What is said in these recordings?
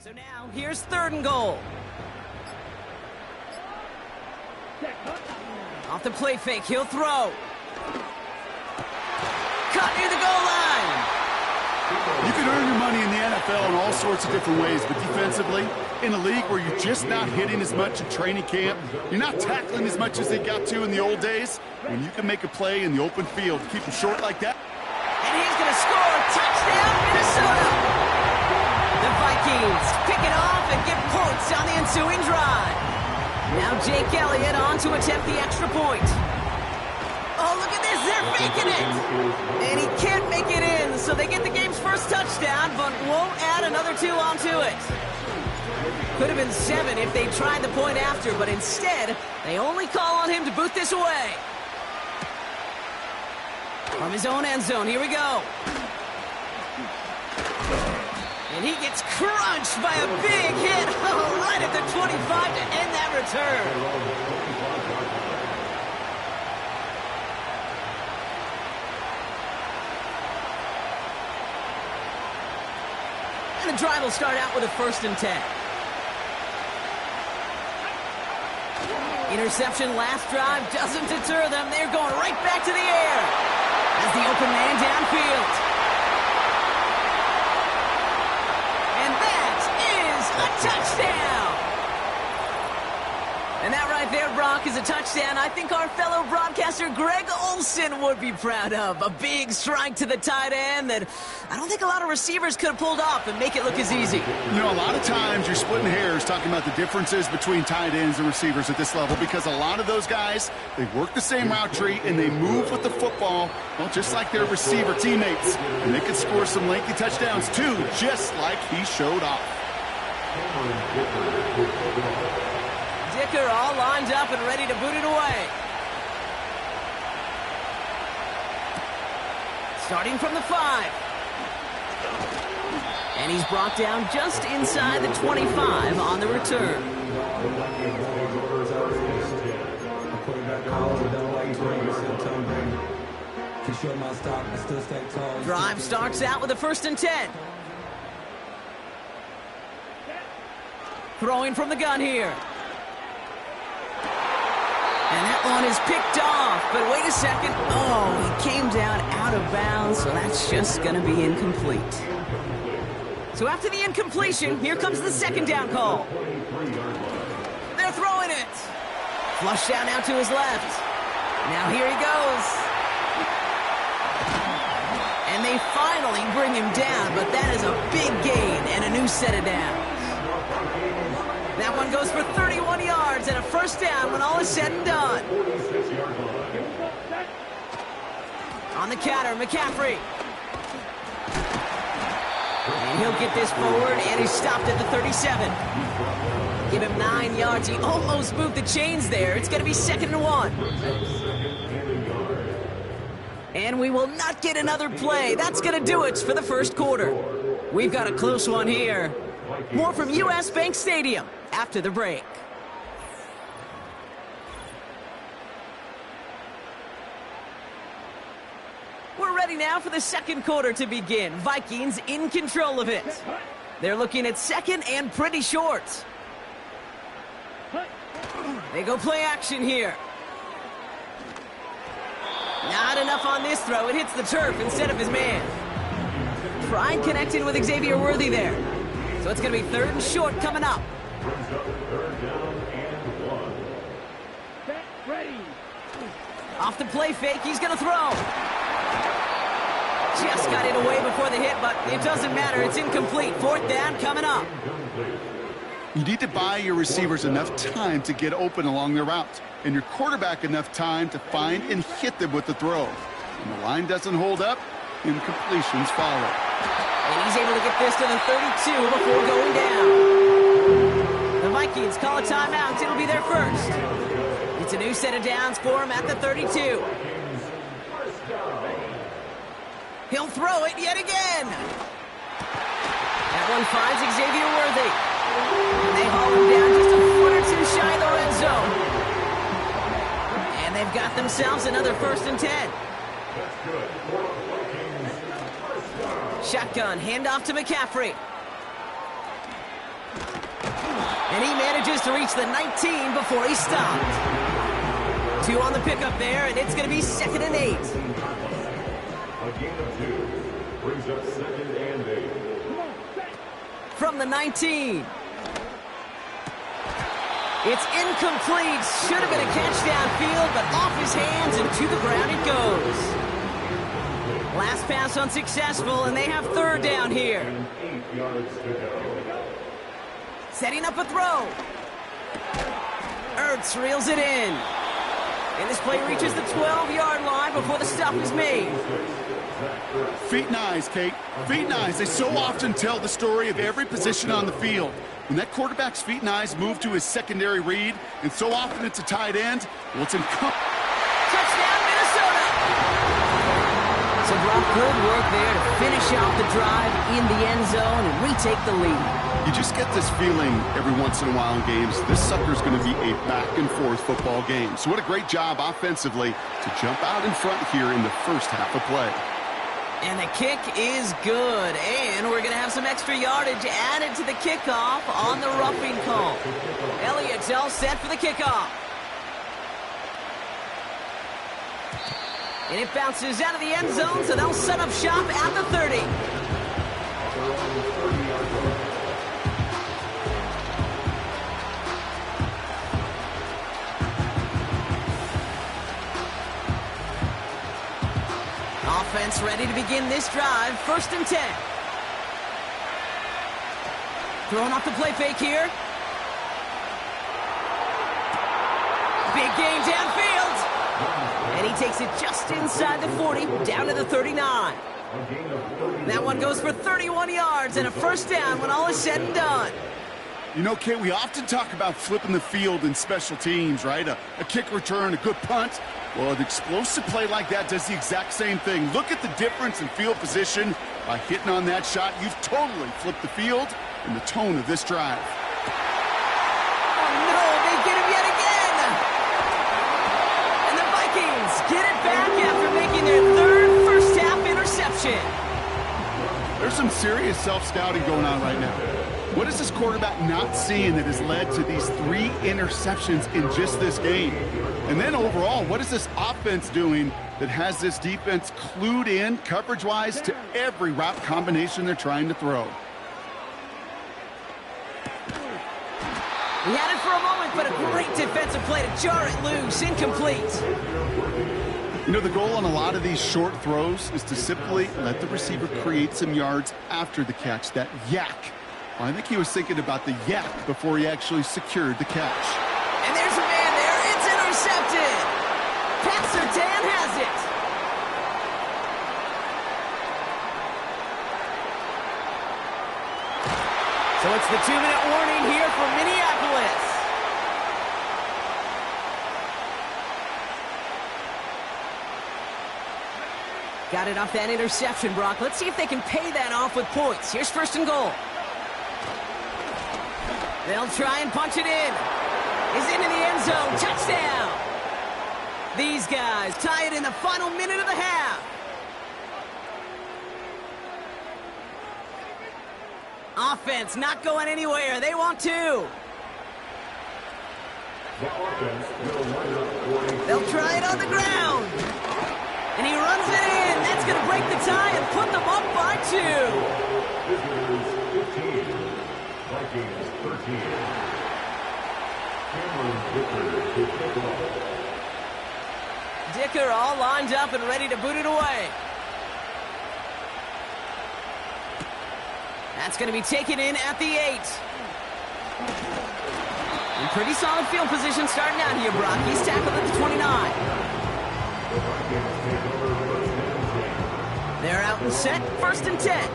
So now, here's 3rd and goal. Off the play fake, he'll throw. Caught near the goal line. You can earn your money in the NFL in all sorts of different ways, but defensively, in a league where you're just not hitting as much in training camp, you're not tackling as much as they got to in the old days, when you can make a play in the open field, keep them short like that. And he's going to score. Touchdown, Minnesota. The Vikings pick it off and get points on the ensuing drive. Now Jake Elliott on to attempt the extra point. Oh, look at this. They're faking it. And he can't make it in, so they get the game's first touchdown, but won't add another 2 onto it. Could have been 7 if they tried the point after, but instead, they only call on him to boot this away. From his own end zone, here we go. And he gets crunched by a big hit right at the 25 to end that return. And the drive will start out with a 1st and 10. Interception last drive doesn't deter them. They're going right back to the air as the open man downfield. And that is a touchdown. And that right there, Brock, is a touchdown I think our fellow broadcaster Greg Olsen would be proud of. A big strike to the tight end that I don't think a lot of receivers could have pulled off and make it look as easy. You know, a lot of times you're splitting hairs talking about the differences between tight ends and receivers at this level because a lot of those guys, they work the same route tree and they move with the football, well, just like their receiver teammates. And they can score some lengthy touchdowns too, just like he showed off. Dicker all lined up and ready to boot it away. Starting from the 5. And he's brought down just inside the 25 on the return. Drive starts out with a 1st and 10. Throwing from the gun here. And that one is picked off, but wait a second. Oh, he came down out of bounds, so that's just going to be incomplete. So after the incompletion, here comes the 2nd down call. They're throwing it. Flush down now to his left. Now here he goes. And they finally bring him down, but that is a big gain and a new set of downs. That one goes for 31 yards and a 1st down when all is said and done. On the counter, McCaffrey. And he'll get this forward, and he's stopped at the 37. Give him 9 yards. He almost moved the chains there. It's going to be 2nd and 1. And we will not get another play. That's going to do it for the 1st quarter. We've got a close one here. More from U.S. Bank Stadium after the break. We're ready now for the 2nd quarter to begin. Vikings in control of it. They're looking at 2nd and pretty short. They go play action here. Not enough on this throw. It hits the turf instead of his man. Tried connecting with Xavier Worthy there. So it's going to be 3rd and short coming up. Off the play fake, he's going to throw. Just got it away before the hit, but it doesn't matter. It's incomplete. 4th down coming up. You need to buy your receivers enough time to get open along their route, and your quarterback enough time to find and hit them with the throw. When the line doesn't hold up, incompletions follow. And he's able to get this to the 32 before going down. The Vikings call a timeout. It'll be their 1st. It's a new set of downs for him at the 32. He'll throw it yet again. That one finds Xavier Worthy. And they haul him down just a foot or 2 shy of the red zone. And they've got themselves another 1st and 10. Shotgun, handoff to McCaffrey. And he manages to reach the 19 before he stopped. 2 on the pickup there, and it's going to be 2nd and 8. A gain of 2 brings up 2nd and 8. From the 19. It's incomplete. Should have been a catch downfield, but off his hands and to the ground it goes. Last pass unsuccessful, and they have 3rd down here. 8 yards to go. Setting up a throw. Ertz reels it in. And this play reaches the 12-yard line before the stop is made. Feet and eyes, Kate. Feet and eyes. They so often tell the story of every position on the field. When that quarterback's feet and eyes move to his secondary read, and so often it's a tight end, well, it's Touchdown, Minnesota! So Brock, good work there to finish off the drive in the end zone and retake the lead. You just get this feeling every once in a while in games, this sucker's going to be a back-and-forth football game. So what a great job offensively to jump out in front here in the first half of play. And the kick is good. And we're going to have some extra yardage added to the kickoff on the roughing call. Elliott's all set for the kickoff. And it bounces out of the end zone, so they'll set up shop at the 30. Offense ready to begin this drive. 1st and 10. Throwing off the play fake here. Big gain downfield. And he takes it just inside the 40, down to the 39. That one goes for 31 yards and a 1st down when all is said and done. You know, Kate, we often talk about flipping the field in special teams, right? A kick return, a good punt. Well, an explosive play like that does the exact same thing. Look at the difference in field position. By hitting on that shot, you've totally flipped the field and the tone of this drive. Oh, no, they get him yet again. And the Vikings get it back after making their 3rd first-half interception. There's some serious self-scouting going on right now. What is this quarterback not seeing that has led to these 3 interceptions in just this game? And then overall, what is this offense doing that has this defense clued in coverage-wise to every route combination they're trying to throw? We had it for a moment, but a great defensive play to jar it loose. Incomplete. You know, the goal on a lot of these short throws is to simply let the receiver create some yards after the catch, that yak. Well, I think he was thinking about the yak before he actually secured the catch. And there's a man there. It's intercepted. Pat Surtain has it. So it's the 2-minute warning here for Minneapolis. Got it off that interception, Brock. Let's see if they can pay that off with points. Here's 1st and goal. They'll try and punch it in. Is into the end zone. Touchdown. These guys tie it in the final minute of the half. Offense not going anywhere. They want to. They'll try it on the ground. And he runs it in. That's going to break the tie and put them up by 2. Visitors 15, Vikings 13. Cameron Dicker to kick off. Dicker all lined up and ready to boot it away. That's going to be taken in at the 8. In pretty solid field position starting out here, Brock. He's tackled at the 29. They're out and set. 1st and 10.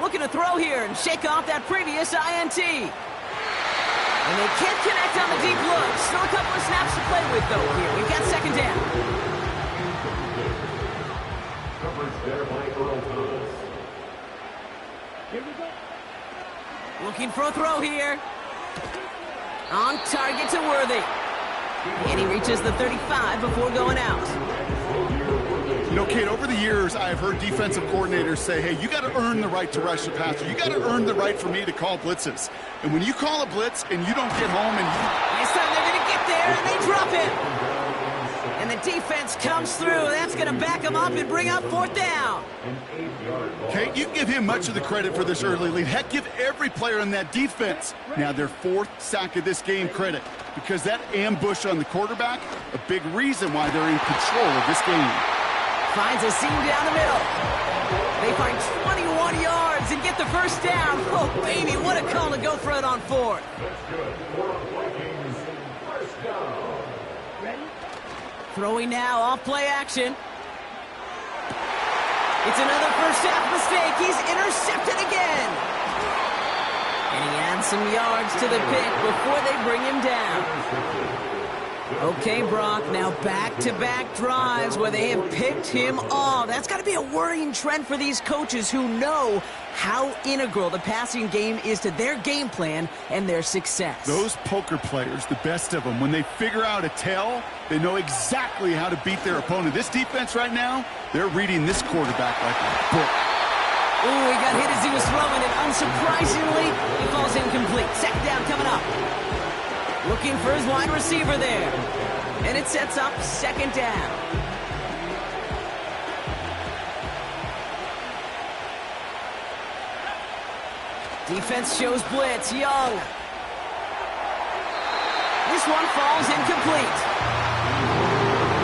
Looking to throw here and shake off that previous INT. And they can't connect on the deep look. Still a couple of snaps to play with, though, here. We've got 2nd down. Coverage there by Earl Thomas. Looking for a throw here. On target to Worthy. And he reaches the 35 before going out. You know, Kate, over the years, I've heard defensive coordinators say, hey, you got to earn the right to rush the passer. You got to earn the right for me to call blitzes. And when you call a blitz and you don't get home and This time they're going to get there, and they drop it. And the defense comes through. That's going to back them up and bring up 4th down. Kate, you give him much of the credit for this early lead. Heck, give every player on that defense now their 4th sack of this game credit, because that ambush on the quarterback, a big reason why they're in control of this game. Finds a seam down the middle. They find 21 yards and get the 1st down. Oh, baby, what a call to go for it on 4th. Throwing now, off play action. It's another first half mistake. He's intercepted again. And he adds some yards to the pick before they bring him down. Okay, Brock, now back-to-back drives where they have picked him off. That's got to be a worrying trend for these coaches who know how integral the passing game is to their game plan and their success. Those poker players, the best of them, when they figure out a tell, they know exactly how to beat their opponent. This defense right now, they're reading this quarterback like a book. Ooh, he got hit as he was throwing it. Unsurprisingly, he falls incomplete. Second down coming up. Looking for his wide receiver there. And it sets up 2nd down. Defense shows blitz. Young. This one falls incomplete.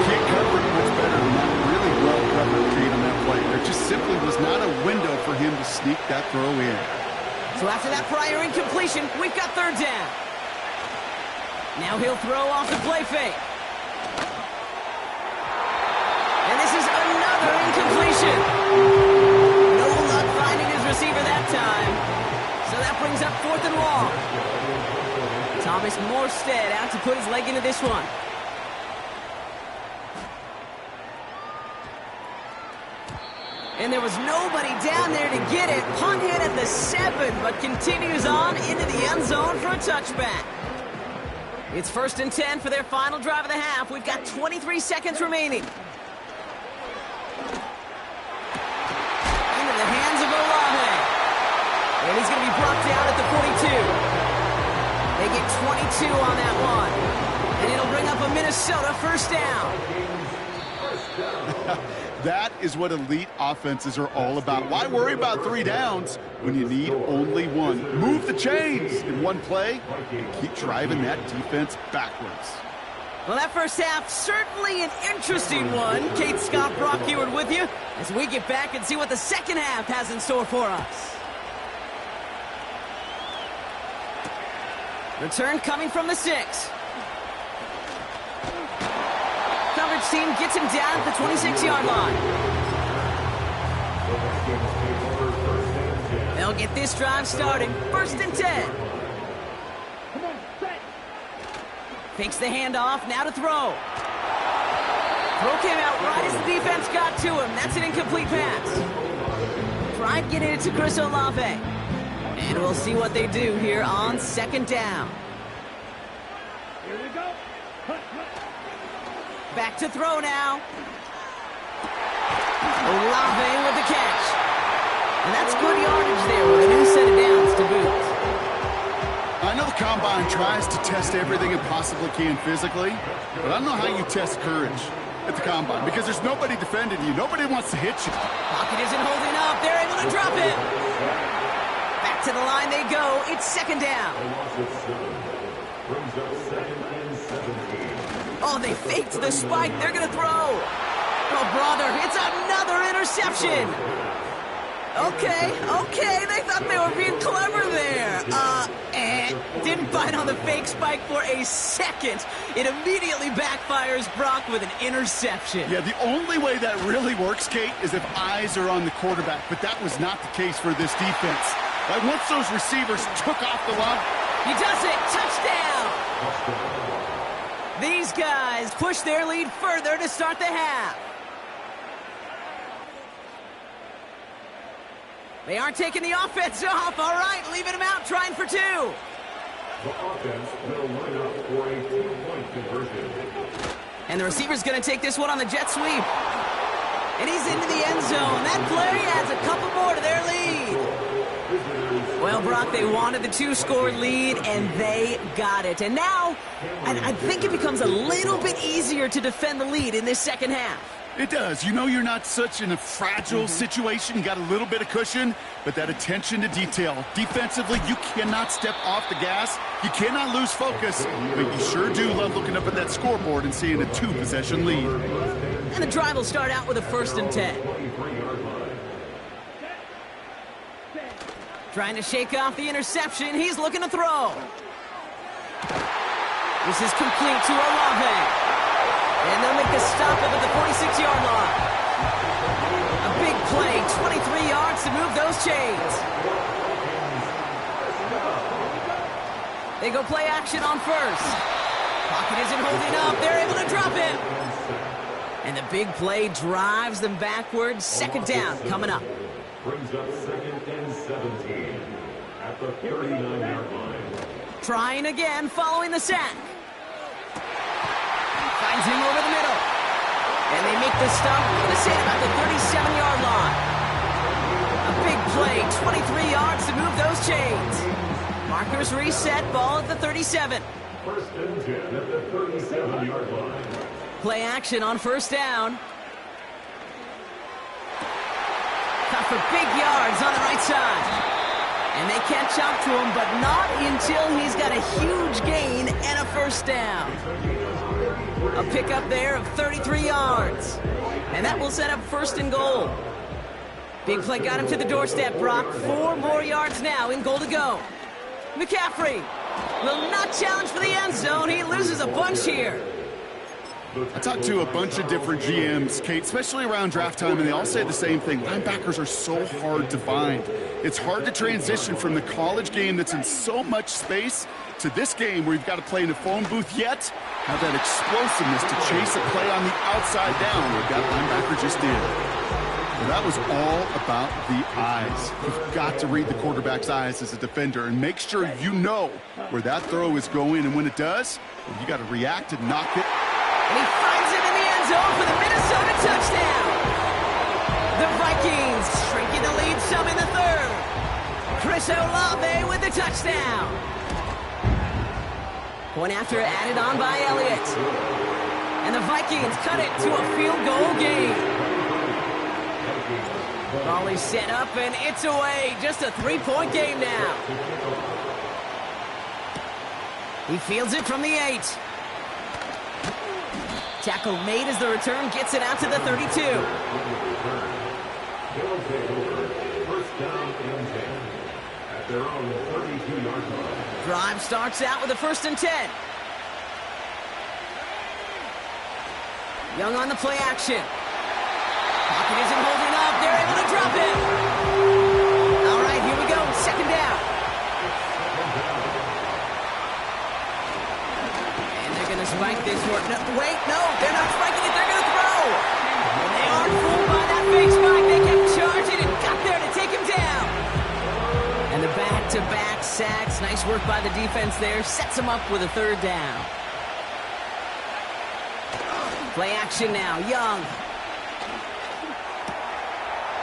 Can't cover it much better than that. Really well covered, Kate, on that play. There just simply was not a window for him to sneak that throw in. So after that prior incompletion, we've got 3rd down. Now he'll throw off the play fake. And this is another incompletion. No luck finding his receiver that time. So that brings up 4th and long. Thomas Morstead out to put his leg into this one. And there was nobody down there to get it. Punt hit at the 7, but continues on into the end zone for a touchback. It's 1st and 10 for their final drive of the half. We've got 23 seconds remaining. Into the hands of Olave. And he's going to be brought down at the 42. They get 22 on that one. And it'll bring up a Minnesota 1st down. That is what elite offenses are all about. Why worry about 3 downs when you need only 1? Move the chains in one play and keep driving that defense backwards. Well, that first half, certainly an interesting one. Kate Scott, Brock Huard with you as we get back and see what the second half has in store for us. Return coming from the 6. Coverage team gets him down at the 26-yard line. They'll get this drive started. 1st and 10. Fakes the handoff, now to throw. Throw came out right as the defense got to him. That's an incomplete pass. Tried getting it to Chris Olave. And we'll see what they do here on 2nd down. Here we go. Back to throw now. Olave with the catch. And that's good yardage there with a new set of downs to boot. I know the Combine tries to test everything it possibly can physically, but I don't know how you test courage at the Combine because there's nobody defending you. Nobody wants to hit you. Pocket isn't holding up. They're able to drop it. Back to the line they go. It's 2nd down. Oh, they faked the spike. They're going to throw. Oh, brother, it's another interception. Okay. They thought they were being clever there. Didn't bite on the fake spike for a second. It immediately backfires Brock with an interception. Yeah, the only way that really works, Kate, is if eyes are on the quarterback, but that was not the case for this defense. Like, once those receivers took off the line. He does it. Touchdown. These guys push their lead further to start the half. They aren't taking the offense off. All right, leaving them out, trying for 2. The offense will line up for a 2-point conversion. And the receiver's going to take this one on the jet sweep. And he's into the end zone. That play adds a couple more to their lead. Well, Brock, they wanted the two-score lead, and they got it. And now, I think it becomes a little bit easier to defend the lead in this second half. It does. You know you're not such in a fragile situation. You got a little bit of cushion, but that attention to detail. Defensively, you cannot step off the gas. You cannot lose focus, but you sure do love looking up at that scoreboard and seeing a two-possession lead. And the drive will start out with a 1st and 10. Trying to shake off the interception. He's looking to throw. This is complete to Olave. And they'll make a stop up at the 46-yard line. A big play, 23 yards to move those chains. They go play action on 1st. Pocket isn't holding up. They're able to drop him. And the big play drives them backwards. 2nd down coming up. Brings up 2nd and 17 at the 39-yard line. Trying again following the sack. Finds him over the middle. And they make the stop, I'm going to say about the 37-yard line. A big play, 23 yards to move those chains. Markers reset, ball at the 37. 1st and 10 at the 37-yard line. Play action on 1st down. Cut for big yards on the right side. And they catch up to him, but not until he's got a huge gain and a 1st down. A pickup there of 33 yards. And that will set up 1st and goal. Big play got him to the doorstep, Brock. 4 more yards now in goal to go. McCaffrey will not challenge for the end zone. He loses a bunch here. I talked to a bunch of different GMs, Kate, especially around draft time, and they all say the same thing. Linebackers are so hard to find. It's hard to transition from the college game that's in so much space to this game where you've got to play in a phone booth, yet have that explosiveness to chase a play on the outside down where that linebacker just did. Well, that was all about the eyes. You've got to read the quarterback's eyes as a defender and make sure you know where that throw is going, and when it does, you got to react and knock it. And he finds him in the end zone for the Minnesota touchdown. The Vikings shrinking the lead some in the 3rd. Chris Olave with the touchdown. Point after added on by Elliott. And the Vikings cut it to a field goal game. Ball is set up and it's away. Just a 3-point game now. He fields it from the 8. Tackle made as the return gets it out to the 32. Drive starts out with a 1st and 10. Young on the play action. Pocket isn't holding up. They're able to drop it. All right, here we go. 2nd down. Spike this one. No, wait, no, they're not spiking it. They're going to throw. And they aren't fooled by that fake spike. They kept charging and got there to take him down. And the back-to-back sacks. Nice work by the defense there. Sets him up with a 3rd down. Play action now. Young.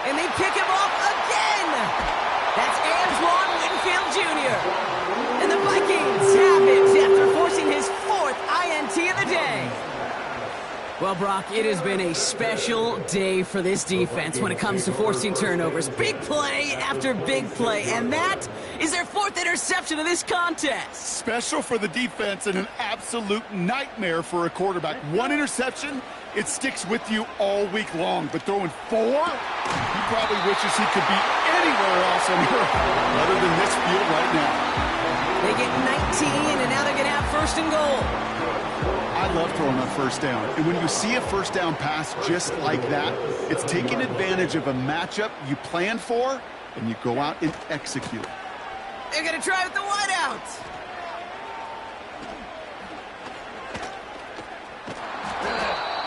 And they pick him off again. That's Antoine Winfield Jr. And the Vikings have it after forcing his 4th INT of the day. Well, Brock, it has been a special day for this defense when it comes to forcing turnovers. Big play after big play, and that is their 4th interception of this contest. Special for the defense and an absolute nightmare for a quarterback. 1 interception, it sticks with you all week long, but throwing 4, he probably wishes he could be anywhere else on earth other than this field right now. They get 19, and now they're going to have 1st and goal. I love throwing on 1st down. And when you see a 1st down pass just like that, it's taking advantage of a matchup you plan for, and you go out and execute. They're going to try with the wideout.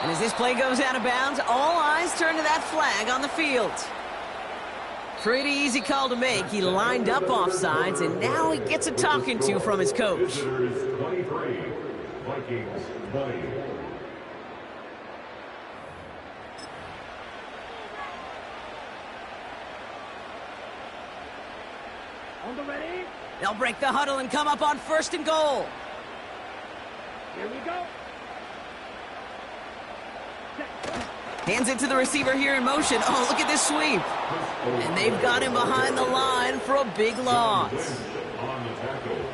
And as this play goes out of bounds, all eyes turn to that flag on the field. Pretty easy call to make. He lined up offsides, and now he gets a talking to from his coach. 23, Vikings 20. On the ready. They'll break the huddle and come up on 1st and goal. Here we go. Hands it to the receiver here in motion. Oh, look at this sweep. And they've got him behind the line for a big loss.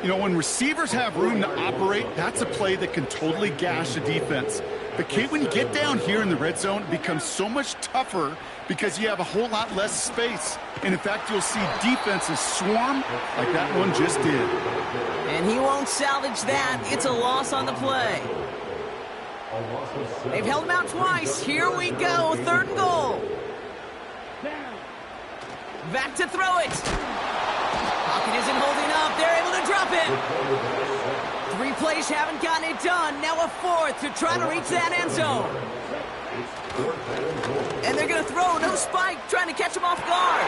You know, when receivers have room to operate, that's a play that can totally gash a defense. But, Kate, when you get down here in the red zone, it becomes so much tougher because you have a whole lot less space. And, in fact, you'll see defenses swarm like that one just did. And he won't salvage that. It's a loss on the play. They've held him out twice. Here we go. 3rd and goal. Down. Back to throw it. Pocket isn't holding up. They're able to drop it. 3 plays haven't gotten it done. Now a 4th to try to reach that end zone. And they're going to throw. No spike. Trying to catch him off guard.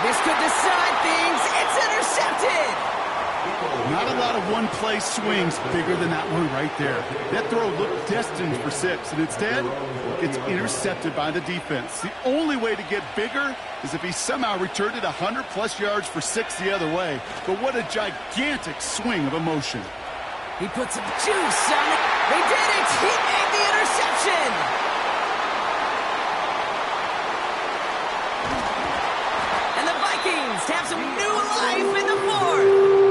This could decide things. It's intercepted. Not a lot of one-play swings bigger than that one right there. That throw looked destined for 6, and instead, it's intercepted by the defense. The only way to get bigger is if he somehow returned it 100-plus yards for 6 the other way. But what a gigantic swing of emotion. He put some juice on it. They did it. He made the interception. And the Vikings have some new life in the 4th.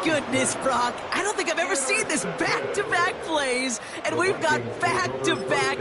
Goodness, Brock. I don't think I've ever seen this back-to-back plays, and we've got back-to-back